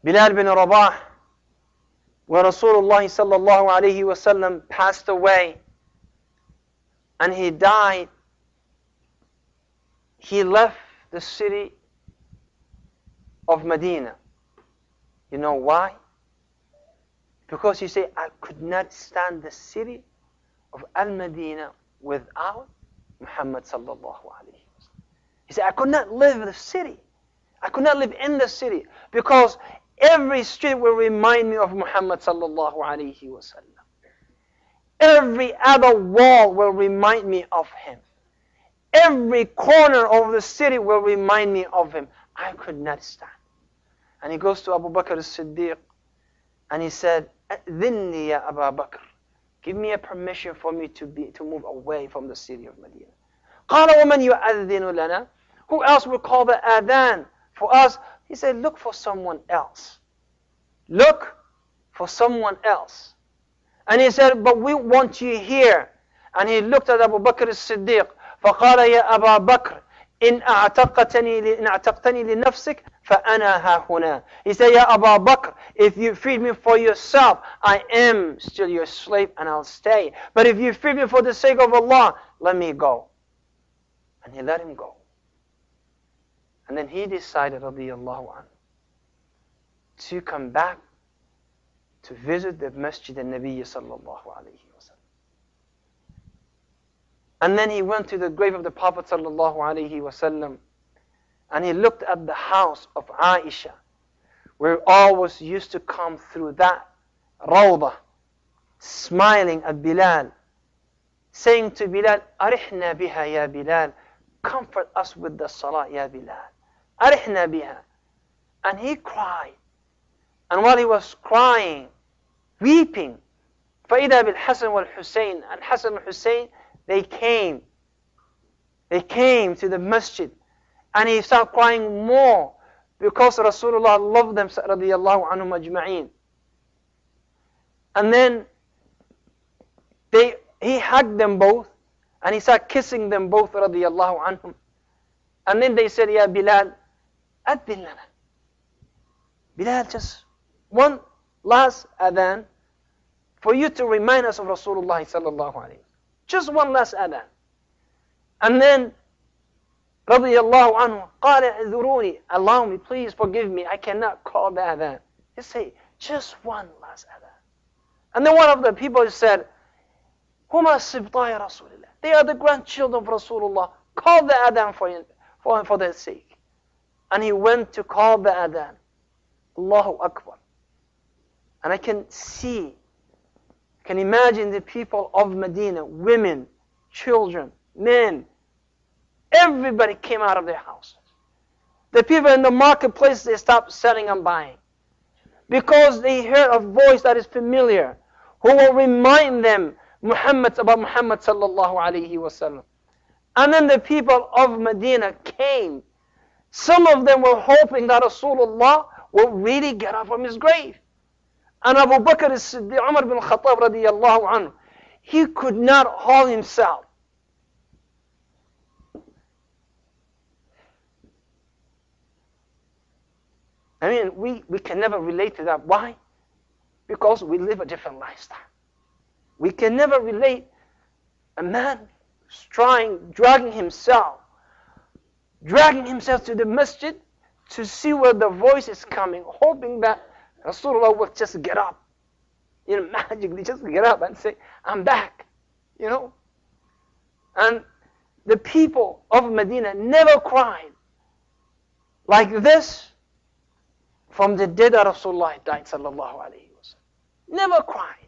Bilal bin Rabah, when Rasulullah sallallahu alayhi wasallam passed away and he died, he left the city of Medina. You know why? Because he said, I could not stand the city of Al-Medina without Muhammad sallallahu alayhi wasallam. He said, I could not live in the city. I could not live in the city because every street will remind me of Muhammad sallallahu alayhi wasallam. Every other wall will remind me of him. Every corner of the city will remind me of him. I could not stand. And he goes to Abu Bakr as-Siddiq and he said, "Adhinni ya Abu Bakr, give me a permission for me to move away from the city of Medina." قال ومن يؤذن لنا? Who else will call the adhan for us? He said, look for someone else. Look for someone else. And he said, but we want you here. And he looked at Abu Bakr as-Siddiq. فقال يا أبا بكر إن أعتقتني لنفسك فأنا ها هنا. He said, Ya Abu Bakr, if you freed me for yourself, I am still your slave and I'll stay. But if you freed me for the sake of Allah, let me go. And he let him go. And then he decided, Radiyallahu anhu, to come back to visit the Masjid al-Nabi sallallahu alayhi wa sallam. And then he went to the grave of the Prophet sallallahu alayhi wa sallam, and he looked at the house of Aisha, where always used to come through that rawdah, smiling at Bilal, saying to Bilal, Arihna biha ya Bilal, comfort us with the salah ya Bilal. Arihna biha. And he cried. And while he was crying, weeping, فَإِذَا بِالْحَسَنِ وَالْحُسَيْنِ, and Hassan and Hussein, they came to the masjid. And he started crying more because Rasulullah loved them, radiyallahu anhum ajma'een. And then he hugged them both and he started kissing them both, radiyallahu anhum. And then they said, Ya Bilal, adhin lana. Bilal, just one last adhan for you to remind us of Rasulullah sallallahu alayhi. Just one last adhan. And then Radiyallahu anhu, قال اعذروني, allow me, please forgive me, I cannot call the adhan. He said, just one last adhan. And then one of the people said, هما سبطاء رسول الله. They are the grandchildren of Rasulullah. Call the adhan for their sake. And he went to call the adhan. Allahu Akbar. And I can imagine the people of Medina, women, children, men, everybody came out of their houses. The people in the marketplace, they stopped selling and buying. Because they heard a voice that is familiar, who will remind them about Muhammad sallallahu alayhi wasallam. And then the people of Medina came. Some of them were hoping that Rasulullah will really get up from his grave. And Abu Bakr as-Siddiq, Umar bin Khattab radiyallahu anhu, he could not hold himself. I mean, we can never relate to that. Why? Because we live a different lifestyle. We can never relate a man dragging himself to the masjid to see where the voice is coming, hoping that Rasulullah will just get up. Magically just get up and say, I'm back. And the people of Medina never cried like this from the day that Rasulullah died, sallallahu alayhi wa sallam. Never cried.